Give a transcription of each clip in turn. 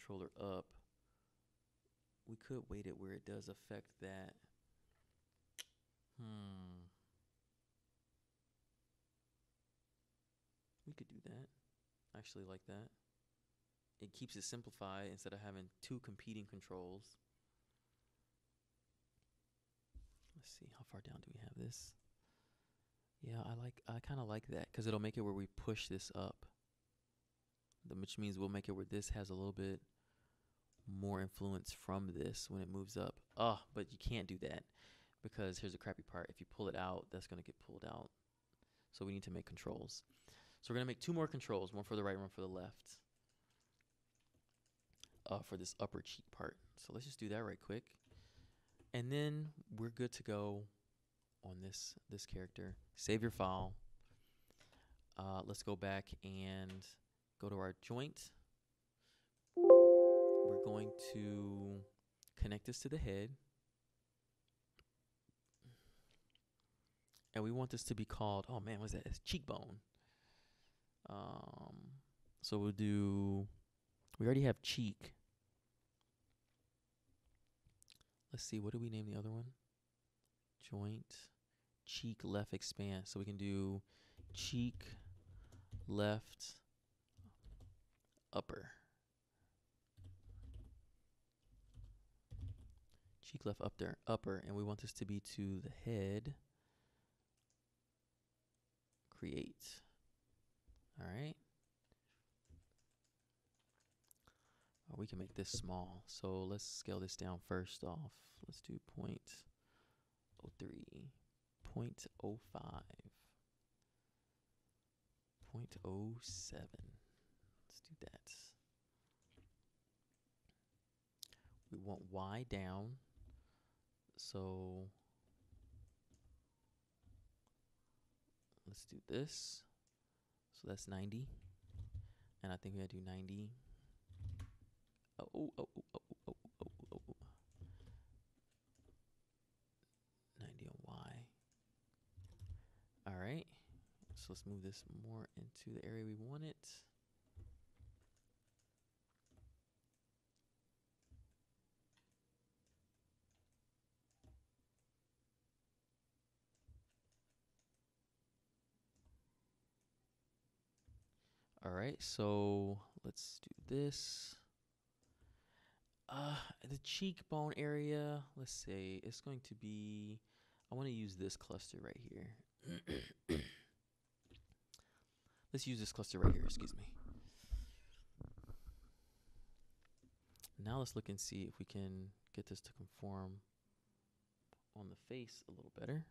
controller up, we could weight it where it does affect that. We could do that. I actually like that. It keeps it simplified instead of having two competing controls. Let's see, how far down do we have this? Yeah, I kind of like that because it'll make it where we push this up, which means we'll make it where this has a little bit more influence from this when it moves up. Oh, but you can't do that because here's the crappy part. If you pull it out, that's going to get pulled out. So we need to make controls. So we're going to make two more controls, one for the right, one for the left, for this upper cheek part. So let's just do that right quick. And then we're good to go on this character. Save your file. Let's go back and go to our joint. We're going to connect this to the head. And we want this to be called, oh man, what's that? It's cheekbone. So we'll do, we already have cheek. Let's see, what do we name the other one? Joint, cheek, left, expand. So we can do cheek, left, upper. Cheek, left, up there, upper. And we want this to be to the head. Create. All right. We can make this small. So let's scale this down first off. Let's do 0.03, 0.05, 0.07. Let's do that. We want Y down. So let's do this. So that's 90. And I think we gotta do 90. Oh. 90 on Y. All right. So let's move this more into the area we want it. All right, so let's do this. The cheekbone area, let's say it's going to be, I want to use this cluster right here. Let's use this cluster right here, excuse me. Now let's look and see if we can get this to conform on the face a little better.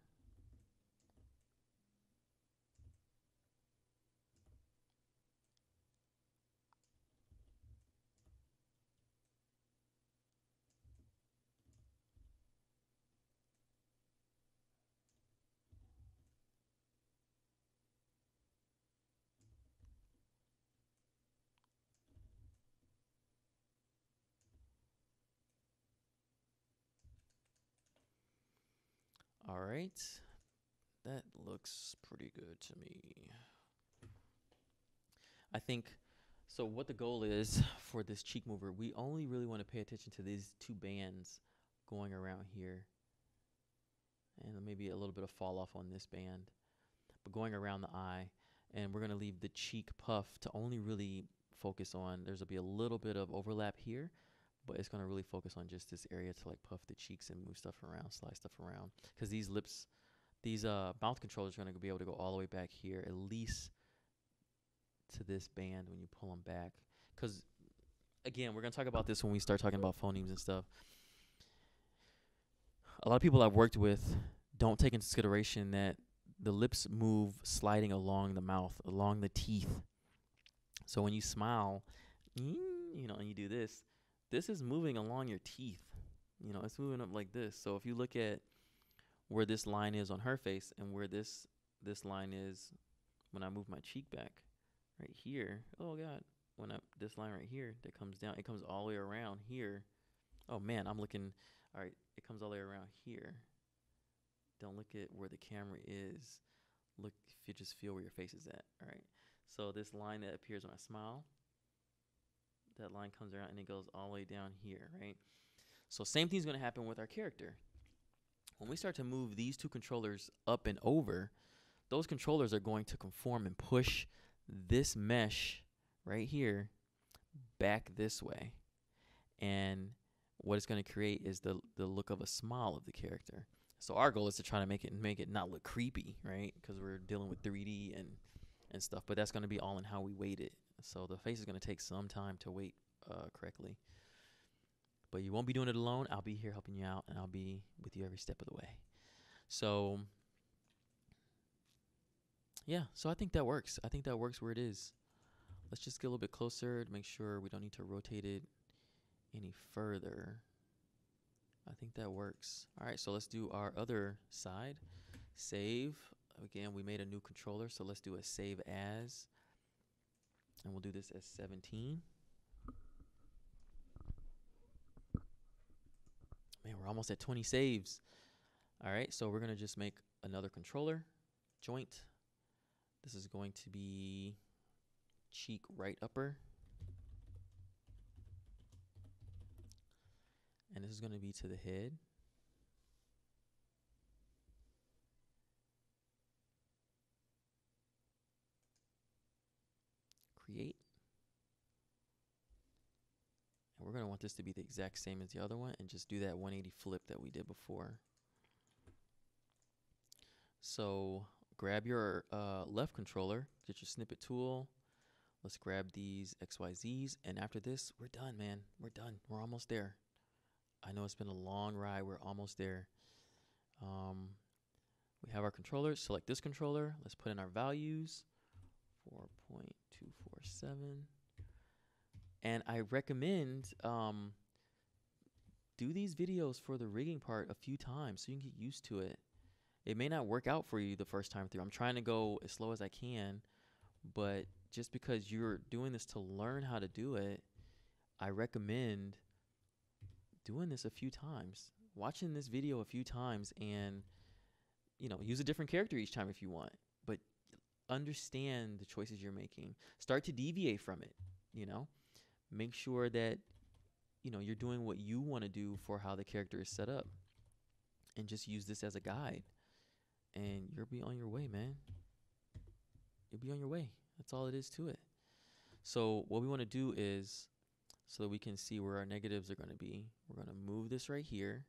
All right, that looks pretty good to me. I think, so what the goal is for this cheek mover, we only really want to pay attention to these two bands going around here. And maybe a little bit of fall off on this band, but going around the eye. And we're going to leave the cheek puff to only really focus on, there's going to be a little bit of overlap here, but it's going to really focus on just this area to like puff the cheeks and move stuff around, slide stuff around. Because these lips, these mouth controllers are going to be able to go all the way back here, at least to this band when you pull them back. Because, again, we're going to talk about this when we start talking about phonemes and stuff. A lot of people I've worked with don't take into consideration that the lips move sliding along the mouth, along the teeth. So when you smile, you know, and you do this, this is moving along your teeth. You know, it's moving up like this. So if you look at where this line is on her face and where this line is when I move my cheek back right here. Oh God, when this line right here that comes down, it comes all the way around here. Oh man, I'm looking. All right, it comes all the way around here. Don't look at where the camera is. Look if you just feel where your face is at. All right. So this line that appears when I smile, that line comes around and it goes all the way down here, right? So same thing's going to happen with our character. When we start to move these two controllers up and over, those controllers are going to conform and push this mesh right here back this way. And what it's going to create is the look of a smile of the character. So our goal is to try to make it not look creepy, right? Because we're dealing with 3D and stuff. But that's going to be all in how we weight it. So the face is going to take some time to weight correctly. But you won't be doing it alone. I'll be here helping you out, and I'll be with you every step of the way. So yeah, so I think that works. I think that works where it is. Let's just get a little bit closer to make sure we don't need to rotate it any further. I think that works. All right, so let's do our other side. Save. Again, we made a new controller, so let's do a save as. And we'll do this as 17. Man, we're almost at 20 saves. All right, so we're going to just make another controller, joint. This is going to be cheek right upper. And this is going to be to the head. Create. And we're going to want this to be the exact same as the other one and just do that 180 flip that we did before. So grab your left controller, get your snippet tool. Let's grab these XYZs. And after this, we're done, man. We're done. We're almost there. I know it's been a long ride. We're almost there. We have our controllers. Select this controller. Let's put in our values. 4.247. And I recommend do these videos for the rigging part a few times so you can get used to it. It may not work out for you the first time through. I'm trying to go as slow as I can, but just because you're doing this to learn how to do it, I recommend doing this a few times, watching this video a few times, and use a different character each time if you want, but understand the choices you're making. Start to deviate from it. Make sure that you're doing what you want to do for how the character is set up, and just use this as a guide, and you'll be on your way, man. You'll be on your way. That's all it is to it. So what we want to do is, so that we can see where our negatives are going to be, we're going to move this right here.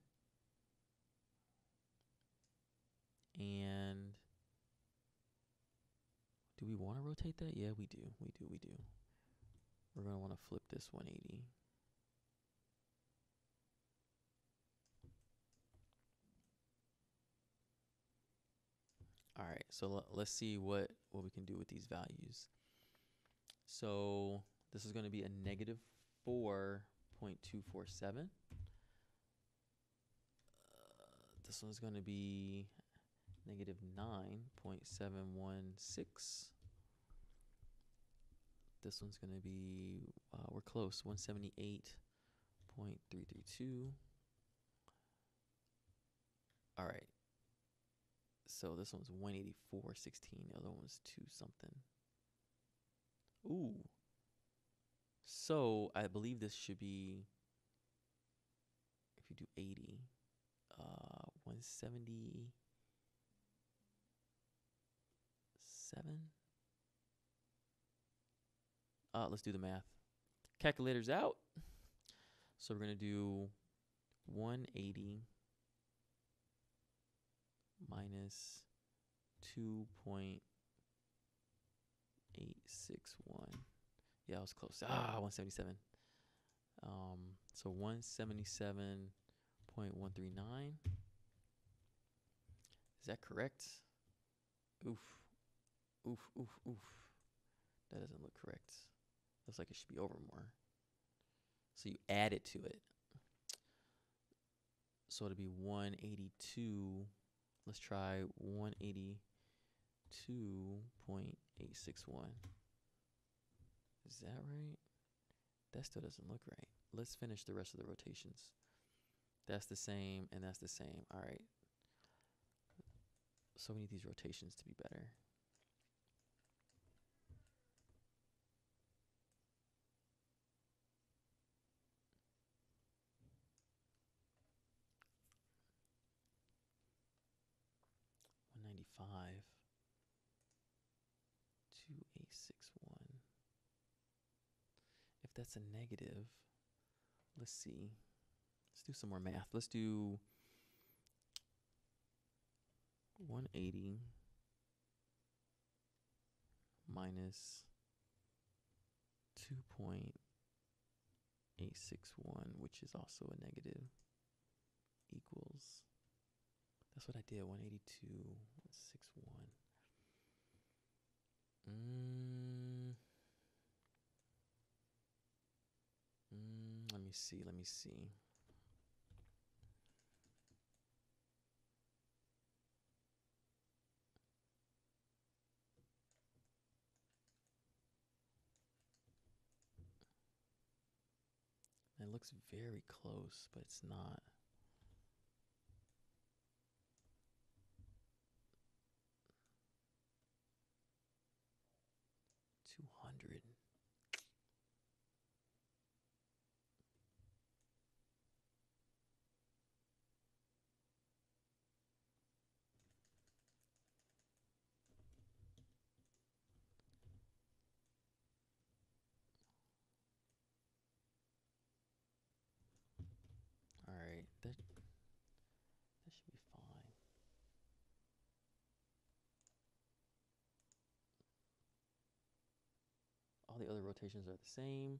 And do we want to rotate that? Yeah, we do. We do. We're going to want to flip this 180. All right, so let's see what we can do with these values. So this is going to be a negative 4.247. This one's going to be negative 9.716. This one's going to be, we're close, 178.332. All right. So this one's 184.16. The other one's 2 something. Ooh. So I believe this should be, if you do 80, 177. Let's do the math. Calculator's out. So we're going to do 180 minus 2.861. Yeah, I was close. 177. So 177.139. Is that correct? Oof. Oof, oof, oof. That doesn't look correct. Looks like it should be over more. So you add it to it. So it'll be 182. Let's try 182.861. Is that right? That still doesn't look right. Let's finish the rest of the rotations. That's the same, and that's the same. All right. So we need these rotations to be better. 2.5 to a 6.1. If that's a negative, let's see. Let's do some more math. Let's do 180 minus 2.861, which is also a negative, equals, that's what I did, 182.61. Let me see. It looks very close, but it's not. $200. All right, that should be fine. All the other rotations are the same.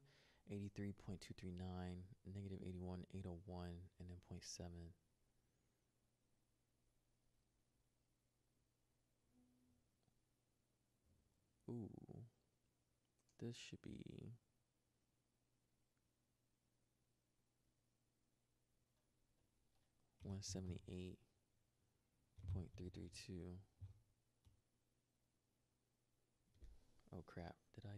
83.239, negative 81.801, and then 0.7. Ooh, this should be 178.332. Oh crap, did I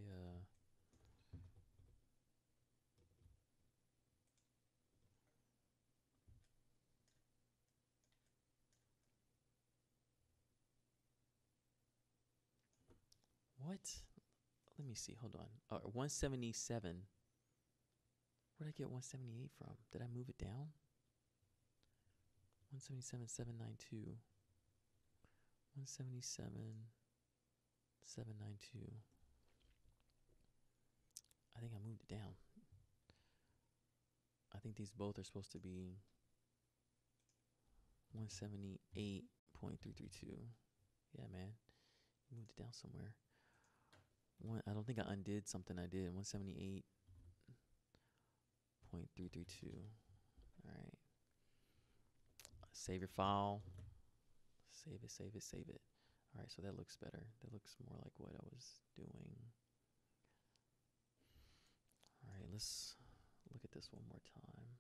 what? Let me see, hold on. 177. Where'd I get 178 from? Did I move it down? 177.792. 177.792. I think I moved it down. I think these both are supposed to be 178.332. Yeah, man. Moved it down somewhere. I don't think I undid something I did. 178.332. All right. Save your file. Save it, save it, save it. All right, so that looks better. That looks more like what I was doing. All right, let's look at this one more time.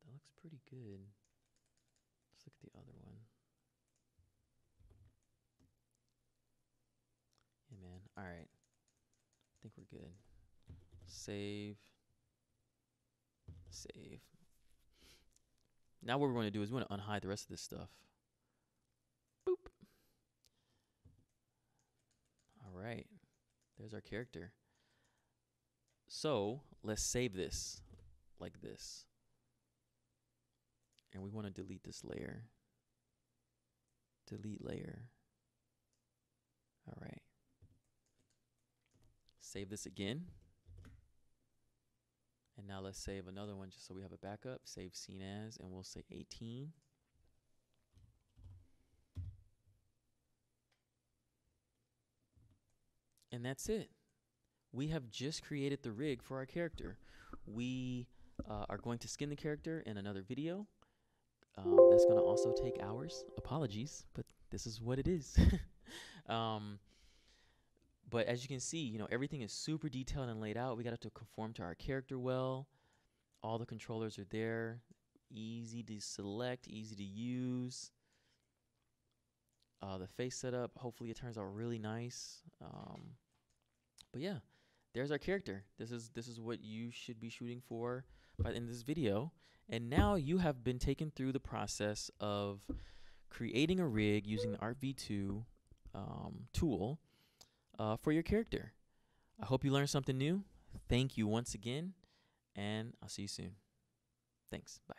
That looks pretty good. Let's look at the other one. Yeah, man. All right. I think we're good. Save. Save. Now what we're going to do is we're going to unhide the rest of this stuff. Boop. All right. There's our character. So let's save this like this. And we want to delete this layer. Delete layer. All right. Save this again. And now let's save another one just so we have a backup. Save scene as, and we'll say 18. And that's it. We have just created the rig for our character. We are going to skin the character in another video. That's going to also take hours. Apologies, but this is what it is. But as you can see, you know, everything is super detailed and laid out. We got it to conform to our character well. All the controllers are there. Easy to select, easy to use. The face setup, hopefully it turns out really nice. But yeah, there's our character. This is what you should be shooting for by the end of this video. And now you have been taken through the process of creating a rig using the ARTv2 tool for your character. I hope you learned something new. Thank you once again, and I'll see you soon. Thanks. Bye.